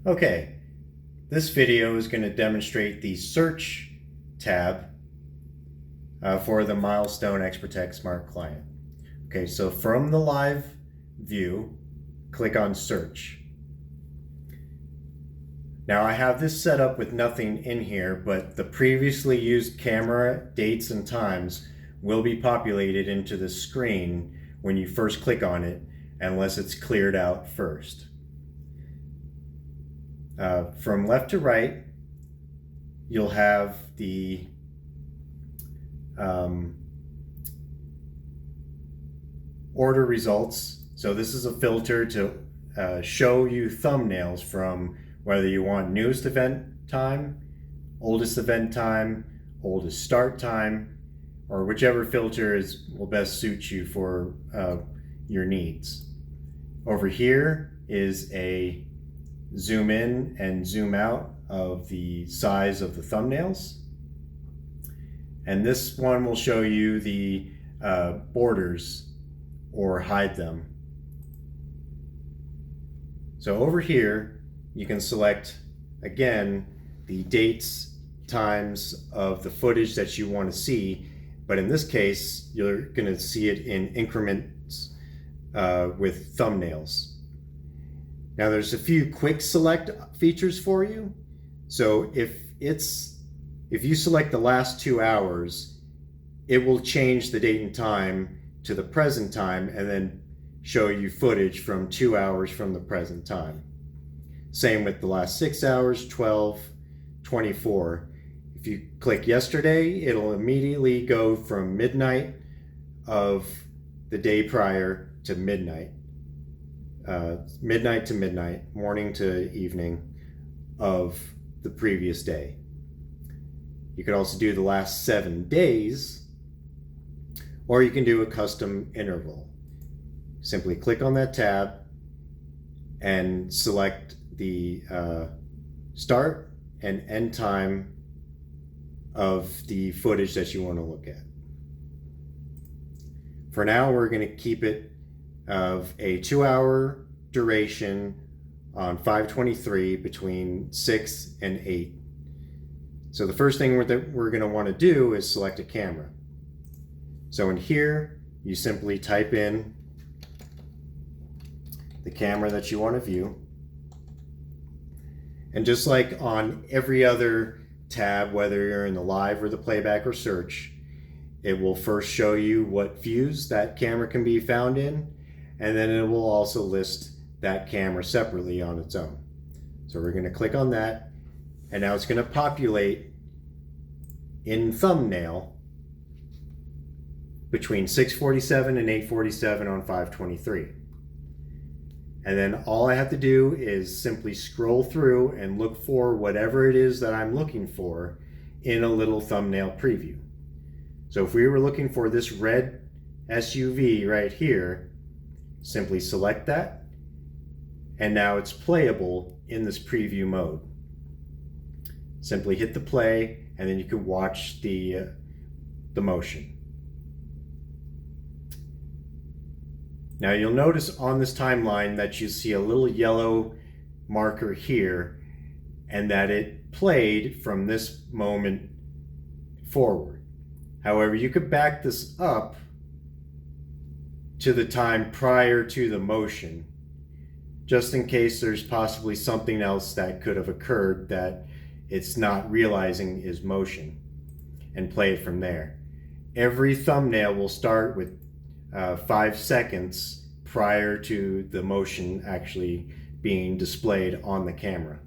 Okay, this video is going to demonstrate the search tab for the Milestone XProtect Smart Client. Okay, so from the live view, click on search. Now I have this set up with nothing in here, but the previously used camera dates and times will be populated into the screen when you first click on it, unless it's cleared out first. From left to right, you'll have the order results. So this is a filter to show you thumbnails from whether you want newest event time, oldest event time, oldest start time, or whichever filter will best suit you for your needs. Over here is a zoom in and zoom out of the size of the thumbnails. And this one will show you the borders or hide them. So over here, you can select, again, the dates, times of the footage that you want to see. But in this case, you're going to see it in increments with thumbnails. Now there's a few quick select features for you. So if you select the last 2 hours, it will change the date and time to the present time and then show you footage from 2 hours from the present time. Same with the last 6 hours, 12, 24. If you click yesterday, it'll immediately go from midnight of the day prior to midnight. Midnight to midnight, morning to evening of the previous day. You could also do the last 7 days, or you can do a custom interval. Simply click on that tab and select the start and end time of the footage that you want to look at. For now, we're going to keep it of a 2-hour duration on 5/23 between 6 and 8. So the first thing that we're going to want to do is select a camera. So in here, you simply type in the camera that you want to view. And just like on every other tab, whether you're in the live or the playback or search, it will first show you what views that camera can be found in, and then it will also list that camera separately on its own. So we're going to click on that, and now it's going to populate in thumbnail between 6:47 and 8:47 on 5/23. And then all I have to do is simply scroll through and look for whatever it is that I'm looking for in a little thumbnail preview. So if we were looking for this red SUV right here, simply select that, and now it's playable in this preview mode. Simply hit the play, and then you can watch the motion. Now you'll notice on this timeline that you see a little yellow marker here, and that it played from this moment forward. However, you could back this up to the time prior to the motion, just in case there's possibly something else that could have occurred that it's not realizing is motion, and play it from there. Every thumbnail will start with 5 seconds prior to the motion actually being displayed on the camera.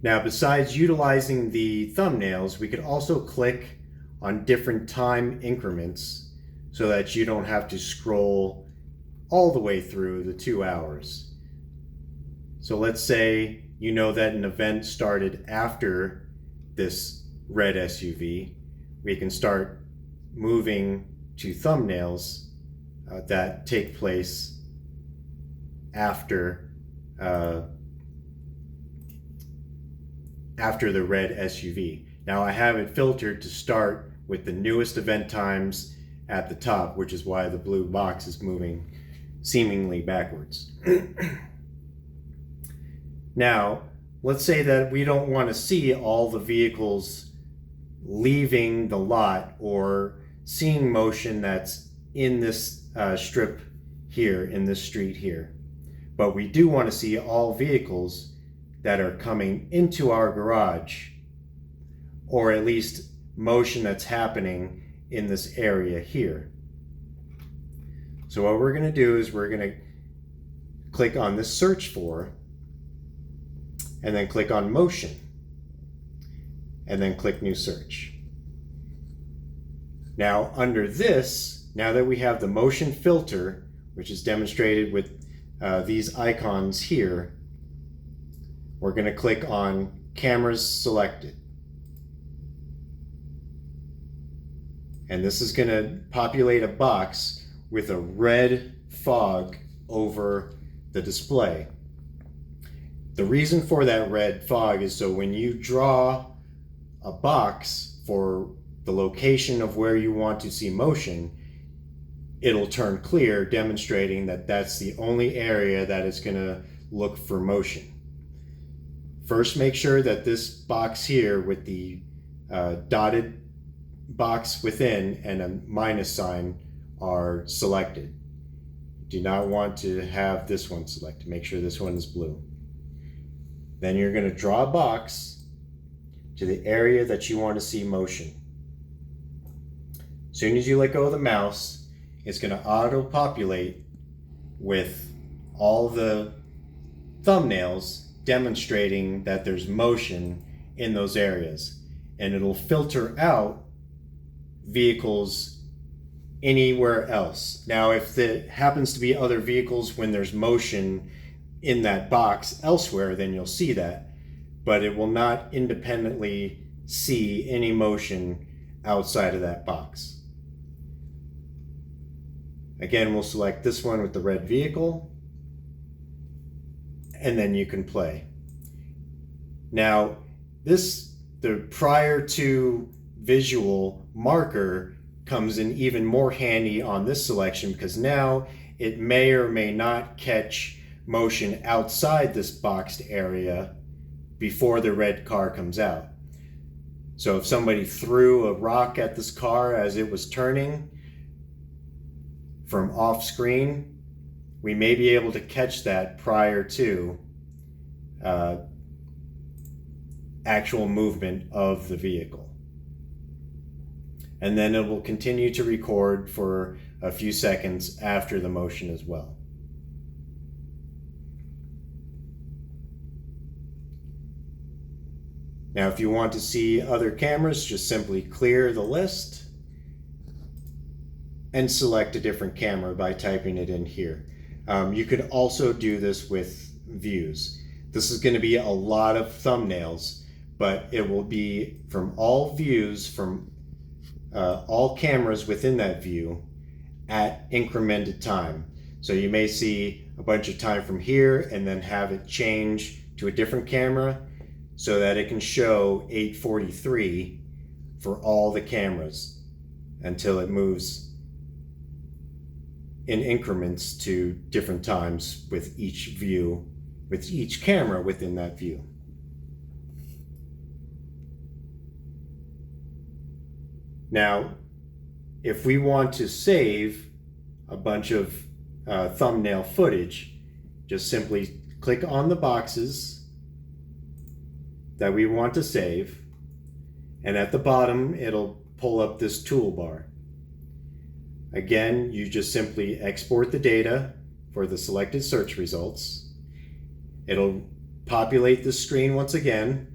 Now, besides utilizing the thumbnails, we could also click on different time increments so that you don't have to scroll all the way through the 2 hours. So let's say you know that an event started after this red SUV. We can start moving to thumbnails that take place after the red SUV. Now I have it filtered to start with the newest event times at the top, which is why the blue box is moving seemingly backwards. Now, let's say that we don't want to see all the vehicles leaving the lot or seeing motion that's in this strip here, in this street here. But we do want to see all vehicles that are coming into our garage, or at least motion that's happening in this area here. So what we're going to do is we're going to click on this search for, and then click on motion, and then click new search. Now under this, now that we have the motion filter, which is demonstrated with these icons here, we're going to click on cameras selected. And this is going to populate a box with a red fog over the display. The reason for that red fog is so when you draw a box for the location of where you want to see motion, it'll turn clear, demonstrating that that's the only area that is going to look for motion. First, make sure that this box here with the dotted box within and a minus sign are selected. Do not want to have this one selected. Make sure this one is blue. Then you're going to draw a box to the area that you want to see motion. As soon as you let go of the mouse, it's going to auto-populate with all the thumbnails demonstrating that there's motion in those areas. And it'll filter out vehicles anywhere else. Now, if there happens to be other vehicles when there's motion in that box elsewhere, then you'll see that. But it will not independently see any motion outside of that box. Again, we'll select this one with the red vehicle, and then you can play. Now, the prior to visual marker comes in even more handy on this selection, because now it may or may not catch motion outside this boxed area before the red car comes out. So if somebody threw a rock at this car as it was turning from off screen, we may be able to catch that prior to actual movement of the vehicle. And then it will continue to record for a few seconds after the motion as well. Now, if you want to see other cameras, just simply clear the list and select a different camera by typing it in here. You could also do this with views. This is going to be a lot of thumbnails, but it will be from all views, from all cameras within that view at incremented time. So you may see a bunch of time from here and then have it change to a different camera so that it can show 8:43 for all the cameras until it moves in increments to different times with each view, with each camera within that view. Now, if we want to save a bunch of thumbnail footage, just simply click on the boxes that we want to save, and at the bottom it'll pull up this toolbar. Again, you just simply export the data for the selected search results. It'll populate the screen once again,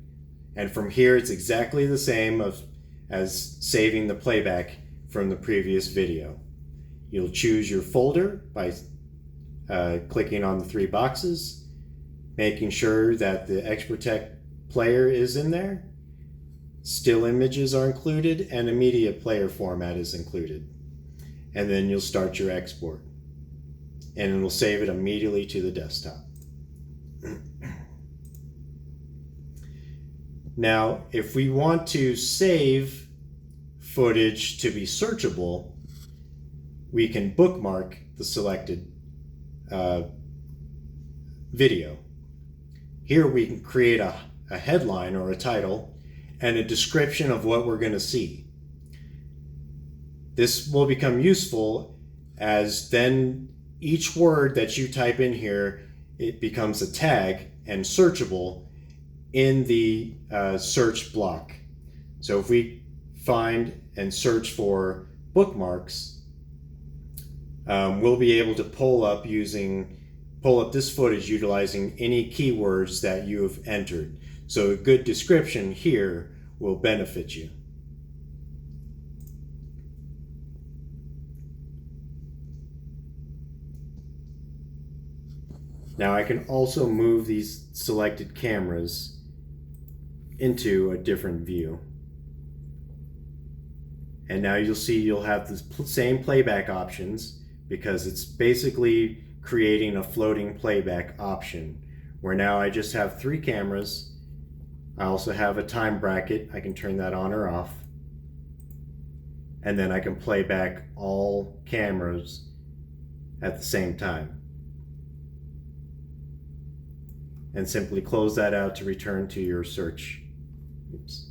and from here it's exactly the same as saving the playback from the previous video. You'll choose your folder by clicking on the three boxes, making sure that the Exportech player is in there, still images are included, and a media player format is included. And then you'll start your export, and it will save it immediately to the desktop. Now, if we want to save footage to be searchable, we can bookmark the selected video. Here we can create a headline or a title and a description of what we're going to see. This will become useful as then each word that you type in here, it becomes a tag and searchable in the search block. So if we find and search for bookmarks, we'll be able to pull up this footage utilizing any keywords that you have entered. So a good description here will benefit you. Now I can also move these selected cameras into a different view. And now you'll see you'll have the same playback options because it's basically creating a floating playback option where now I just have 3 cameras. I also have a time bracket. I can turn that on or off. And then I can play back all cameras at the same time. And simply close that out to return to your search. Oops.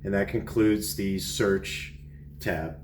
And that concludes the search tab.